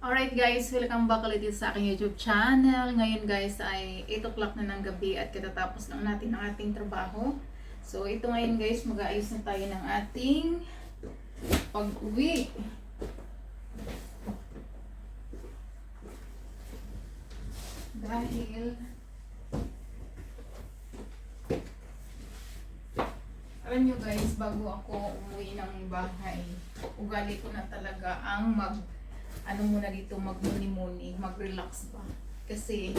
Alright guys, welcome back ulit sa aking YouTube channel. Ngayon guys ay 8 o'clock na ng gabi at katatapos lang natin ang ating trabaho. So ito ngayon guys, mag-aayos na tayo ng ating pag-uwi. Dahil alam nyo guys, bago ako umuwi ng bahay, ugali ko na talaga ang muna dito, magmuni-muni, mag-relax ba. Kasi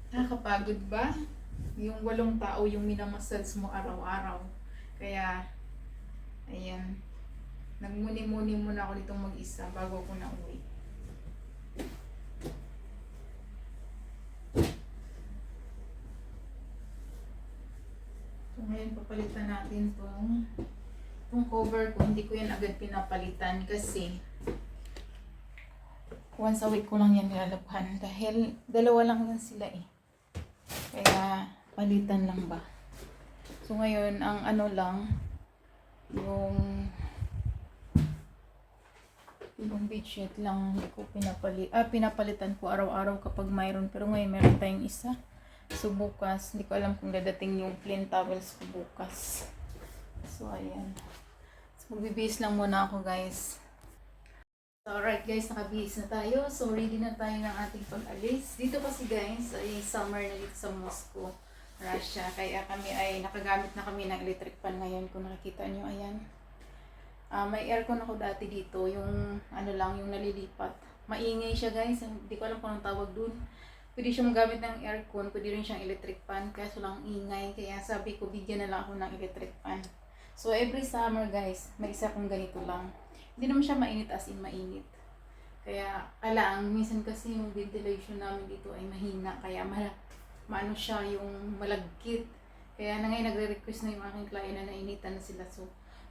nakakapagod ba? Yung 8 tao yung minamassage mo araw-araw. Kaya ayan, nagmuni-muni muna ako dito mag-isa bago ako na uwi. So ngayon papalitan natin tong cover ko. Hindi ko yan agad pinapalitan kasi once a week ko lang yan nilalabhan dahil dalawa lang yan sila eh. Kaya palitan lang ba. So ngayon ang ano lang yung bedsheet lang hindi ko pinapalitan ko araw-araw kapag mayroon, pero ngayon meron tayong isa. So bukas, hindi ko alam kung dadating yung plain towels ko bukas. So ayan. So magbibihis lang muna ako guys. So alright guys, nakabihis na tayo. So ready na tayo ng ating pag-alis. Dito kasi guys, ay summer na dito sa Moscow, Russia. Kaya kami ay nakagamit na kami ng electric fan ngayon. Kung nakikita nyo, ayan. May aircon ako dati dito. Yung ano lang, yung nalilipat. Maingay siya guys. Hindi ko alam kung anong tawag dun. Pwede siyang magamit ng aircon, pwede rin siyang electric fan, kaso lang ingay. Kaya sabi ko, bigyan na lang ako ng electric fan. So every summer guys, may isa kong ganito lang. Hindi naman siya mainit as in mainit. Kaya kailangan, minsan kasi yung ventilation namin dito ay mahina. Kaya maano siya yung malagkit. Kaya na ngayon nagre-request na yung aking client na nainitan na sila. So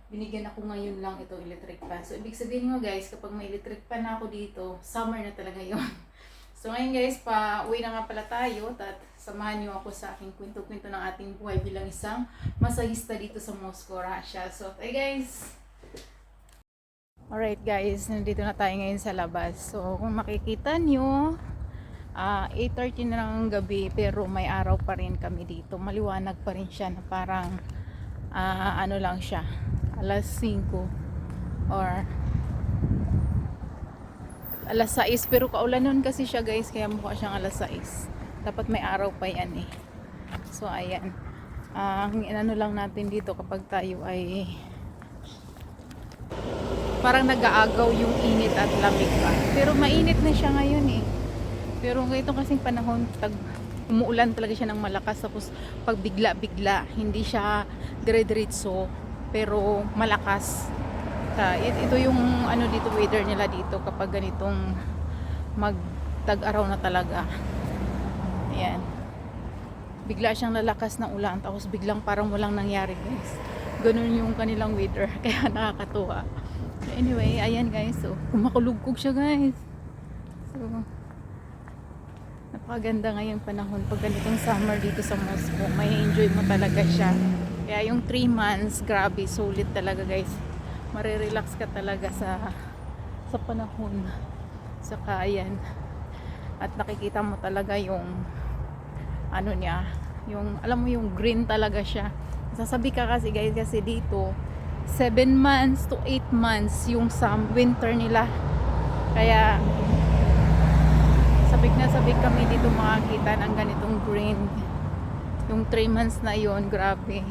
binigyan ako ngayon lang ito electric fan. So ibig sabihin mo guys, kapag may electric fan na ako dito, summer na talaga yon. So ngayon guys, pa-uwi na nga pala tayo at samahan niyo ako sa aking kwento-kwento ng ating buhay bilang isang masahista dito sa Moscow, Russia. So tayo guys! Alright guys, nandito na tayo ngayon sa labas. So kung makikita nyo, 8:30 na ng gabi pero may araw pa rin kami dito. Maliwanag pa rin siya na parang ano lang siya, alas 5 or alas 6, pero kaulan nun kasi siya guys, kaya mukha siyang alas 6. Dapat may araw pa yan eh. So ayan, ang inano lang natin dito kapag tayo ay parang nag-aagaw yung init at lamig pa. Pero mainit na siya ngayon eh. Pero ngayon kasing panahon, umuulan talaga siya ng malakas, tapos pag bigla-bigla, hindi siya dire-diretso pero malakas. Ito yung ano dito, weather nila dito kapag ganitong magtag-araw na talaga. Ayan, bigla siyang lalakas ng ulan, tapos biglang parang walang nangyari guys. Ganun yung kanilang weather, kaya nakakatuwa. Anyway, ayan guys, so kumakulugkog siya guys. So napakaganda ngayong panahon pag ganitong summer dito sa Moscow. May enjoy mo talaga siya. Kaya yung 3 months, grabe, sulit talaga guys. Marirelax ka talaga sa panahon. Saka ayan, at nakikita mo talaga yung ano niya, yung alam mo yung green talaga siya. Sasabi ka kasi guys, kasi dito 7 months to 8 months yung winter nila. Kaya sabik na sabik kami dito makakita ng ganitong green. Yung 3 months na yon, grabe.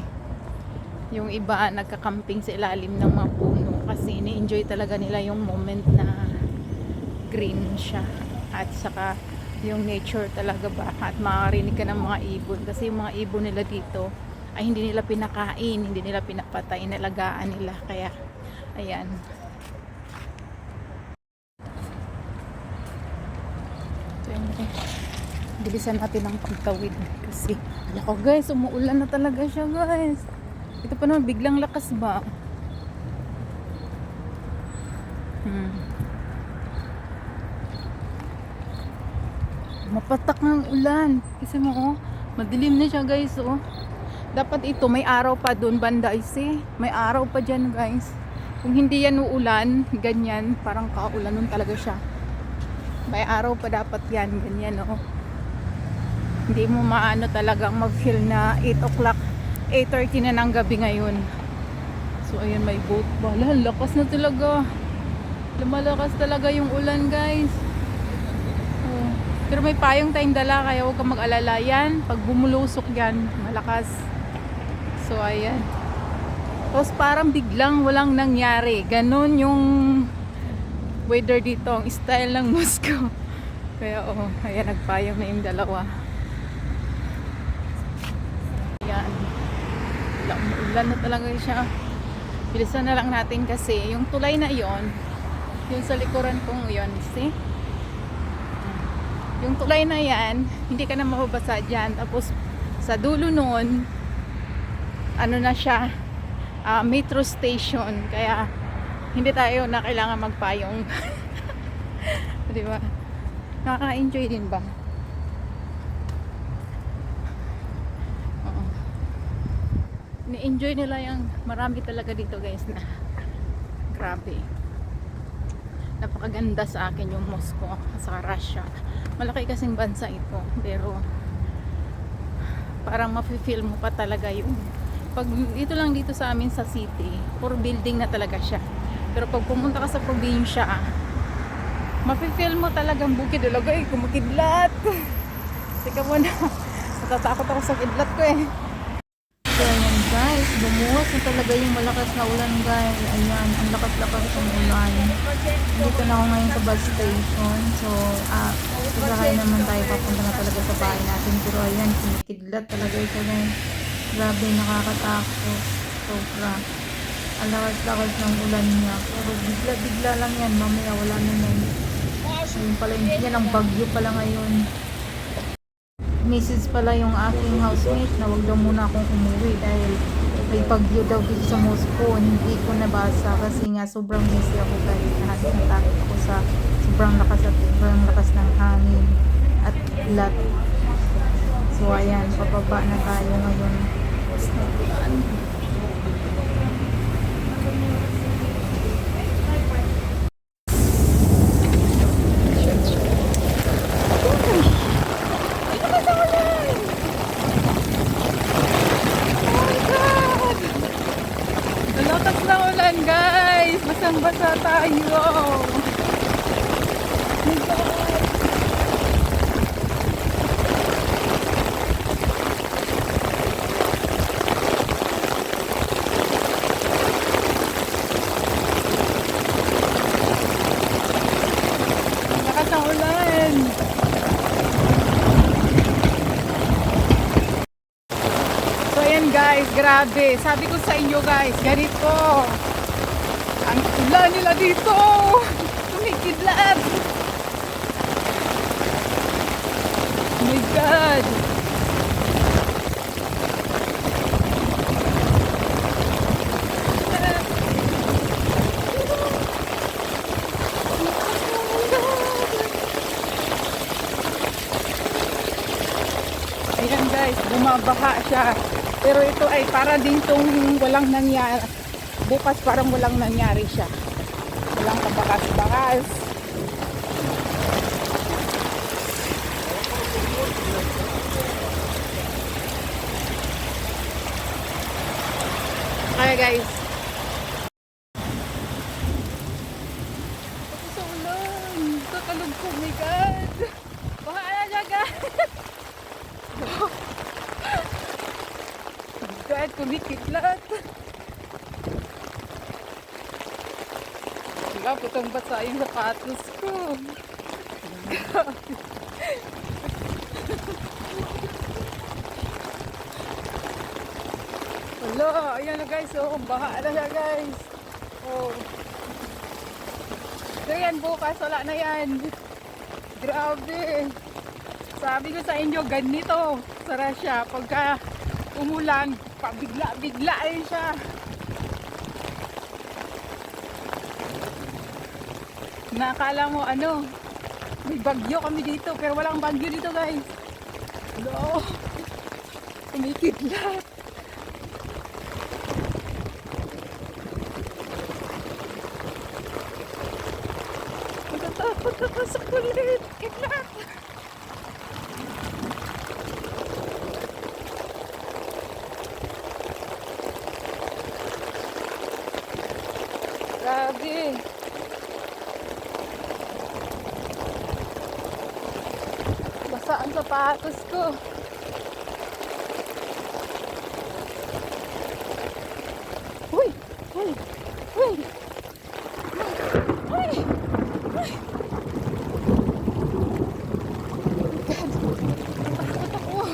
Yung iba nagka-camping sa ilalim ng mga puno kasi ni-enjoy talaga nila yung moment na green siya. At saka yung nature talaga ba, at makakarinig ka ng mga ibon kasi yung mga ibon nila dito ay hindi nila pinakain, hindi nila pinapatay, inalagaan nila. Kaya ayan, so, bilisan natin ang pagtawid kasi ako guys, umuulan na talaga siya guys. Ito pa naman, biglang lakas ba? Mapatak ng ulan. Kasi mo, oh, madilim na siya guys, oh. Dapat ito, may araw pa doon banda isi. May araw pa dyan guys. Kung hindi yan uulan, ganyan, parang kaulan nun talaga siya. May araw pa dapat yan, ganyan oh. Hindi mo maano talagang mag-feel na 8 o'clock, 8:30 na ng gabi ngayon. So ayun, may boat. Wala, lakas na talaga. Lumalakas talaga yung ulan, guys. Oh. Pero may payong tayong dala, kaya huwag kang mag-alala yan. Pag bumulusok yan, malakas. So ayan. Tapos parang biglang walang nangyari. Ganon yung weather dito, ang style ng Moscow. Kaya oh, ayan, nagpayong na yung dalawa. Ayan. Ulan na talaga siya. Bilisan na lang natin kasi yung tulay na yon, yung sa likuran kong yon, see? Yung tulay na yan, hindi ka na mababasa dyan. Tapos sa dulo nun, ano na siya, metro station. Kaya hindi tayo na kailangan magpayong. Di ba? Nakaka-enjoy din ba? Oo. Ni-enjoy nila yung marami talaga dito, guys, na grabe. Napakaganda sa akin yung Moscow sa Russia. Malaki kasing bansa ito, pero parang mafe-feel mo pa talaga yung pag ito lang dito sa amin sa city, puro building na talaga siya. Pero pag pumunta ka sa probinsya, mafe-feel mo talagang bukid talaga eh, kumakidlat. Teka muna, natatakot ako sa kidlat ko eh. So ayan guys, bumuhos na talaga yung malakas na ulan, guys. Ayan, ang lakas-lakas ng ulan. Dito na ako ngayon sa bus station. So, sasakay naman tayo, papunta na talaga sa bahay natin. Pero ayan, kumakidlat talaga ito, guys. Grabe, nakakatakot. Sobra. Ang lakas-lakas ng ulan niya. Pero bigla-bigla lang yan. Mamaya wala na yan. Ayun pala, yan ang bagyo pala ngayon. Message pala yung aking housemate na wag daw muna akong umuwi dahil may bagyo daw dito sa Moscow. Hindi ko nabasa kasi nga sobrang busy ako dahil natakot ako sa sobrang lakas ng hangin at ulat. So ayan, pababa na tayo ngayon. Lakas na ulan, guys. Basang-basa tayo. My God. Lakas ng ulan. So ayan guys, grabe. Sabi ko sa inyo guys, ganito ang ulan nila dito. Kumikidlat. Oh my God. Ayan guys, bumabaha siya. Pero ito ay para din tong walang nangyari. Bukas parang walang nangyari siya. Walang kabakas-bakas. Okay guys. Ako sa ulan. Kakalog ko, my God. Bahala na guys. God, kumikidlat. Wala, putang basa yung sapatos ko. Wala, ayan na guys, oh, baha na siya guys. Oh. So yan, bukas, wala na yan. Grabe. Sabi ko sa inyo, ganito sa Russia, pagka umulan, pabigla-bigla rin siya. Nakala mo ano, may bagyo kami dito, pero walang bagyo dito guys. No, kumikidlat. Natatakot Pagkakasakulit. Kidlat. Grabe. Basa ang sapatos ko. Uy! Uy! Uy! Uy! Uy! God! Takot ako.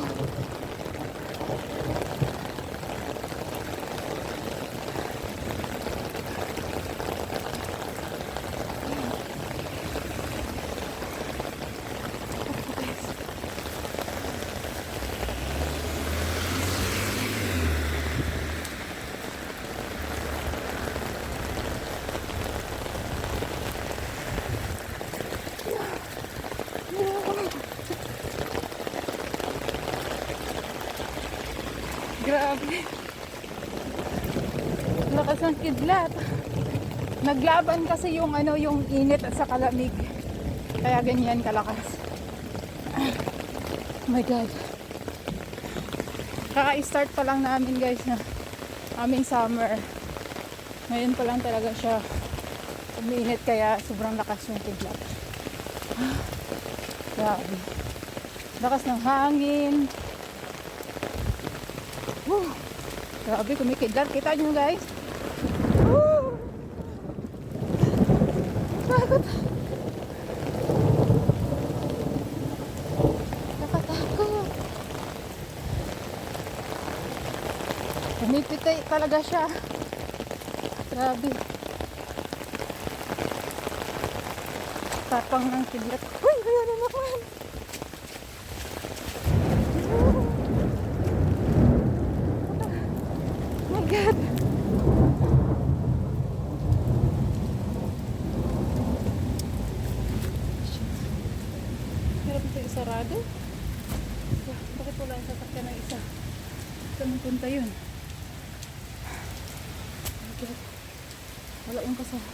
Grabe. Lakas ng kidlat. Naglaban kasi yung yung init at sa kalamig. Kaya ganyan kalakas. Oh my God. Kaka-start pa lang namin guys na aming summer. Ngayon pa lang talaga siya uminit kaya sobrang lakas yung kidlat. Grabe. Lakas ng hangin. Grabe, kumikidlat. Kita nyo guys. Bakit? Nakatakot. Kumipitay talaga siya. Grabe. Tapang ng kidlat. Uy, kaya na naman. Oh my God. Hirap ito isarado. Bakit wala yung sasakyan ng isa? Saan punta yun? Oh my God. Wala yung kasama.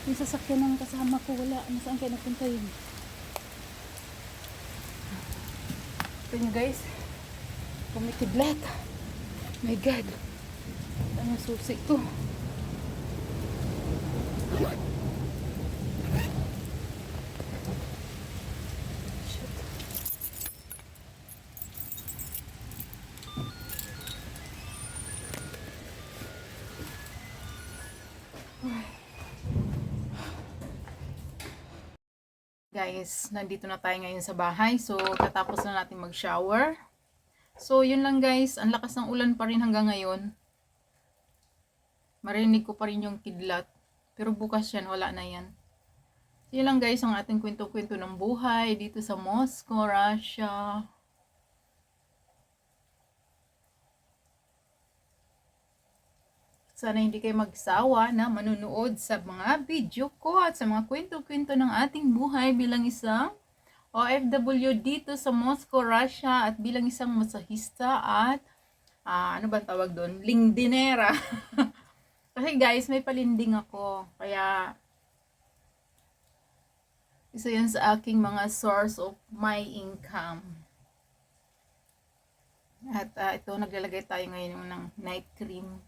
Yung sasakyan ng kasama ko wala. Saan kaya napunta yun? Ito nyo guys. Kumikidlat. My God. Ano susi ko? Shit. Guys, nandito na tayo ngayon sa bahay. So, tatapos na natin mag-shower. So, yun lang guys. Ang lakas ng ulan pa rin hanggang ngayon. Marinig ko pa rin yung kidlat. Pero bukas yan, wala na yan. So, yun lang guys, ang ating kwento-kwento ng buhay dito sa Moscow, Russia. Sana hindi kayo magsawa na manunood sa mga video ko at sa mga kwento-kwento ng ating buhay bilang isang OFW dito sa Moscow, Russia at bilang isang masahista at ano ba tawag doon? Lingdinera. Kasi guys, may palinding ako. Kaya isa yan sa aking mga source of my income. At ito, naglalagay tayo ngayon ng night cream.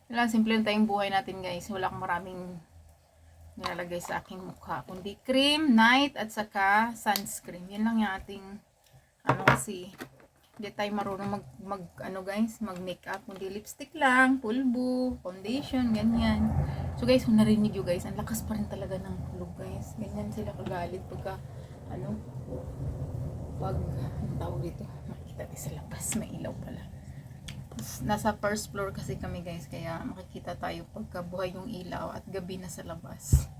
Wala, simple lang tayong buhay natin guys. Wala akong maraming nilalagay sa aking mukha. Kundi cream, night, at saka sunscreen. Yan lang yung ating, kasi hindi tayo marunong mag makeup. Kundi lipstick lang, pulbo, foundation, ganyan. So guys, kung narinig nyo guys, ang lakas pa rin talaga ng kulog guys. Ganyan sila kagalit pagka, pag, tawag dito, makikita tayo sa labas, may ilaw pala. Nasa first floor kasi kami guys, kaya makikita tayo pagka buhay yung ilaw at gabi na sa labas.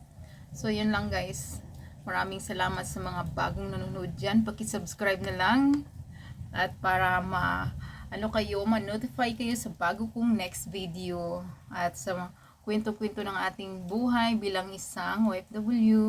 So yun lang guys, maraming salamat sa mga bagong nanonood dyan. Paki-subscribe na lang at para ma-notify kayo sa bago kong next video at sa kwento-kwento ng ating buhay bilang isang OFW.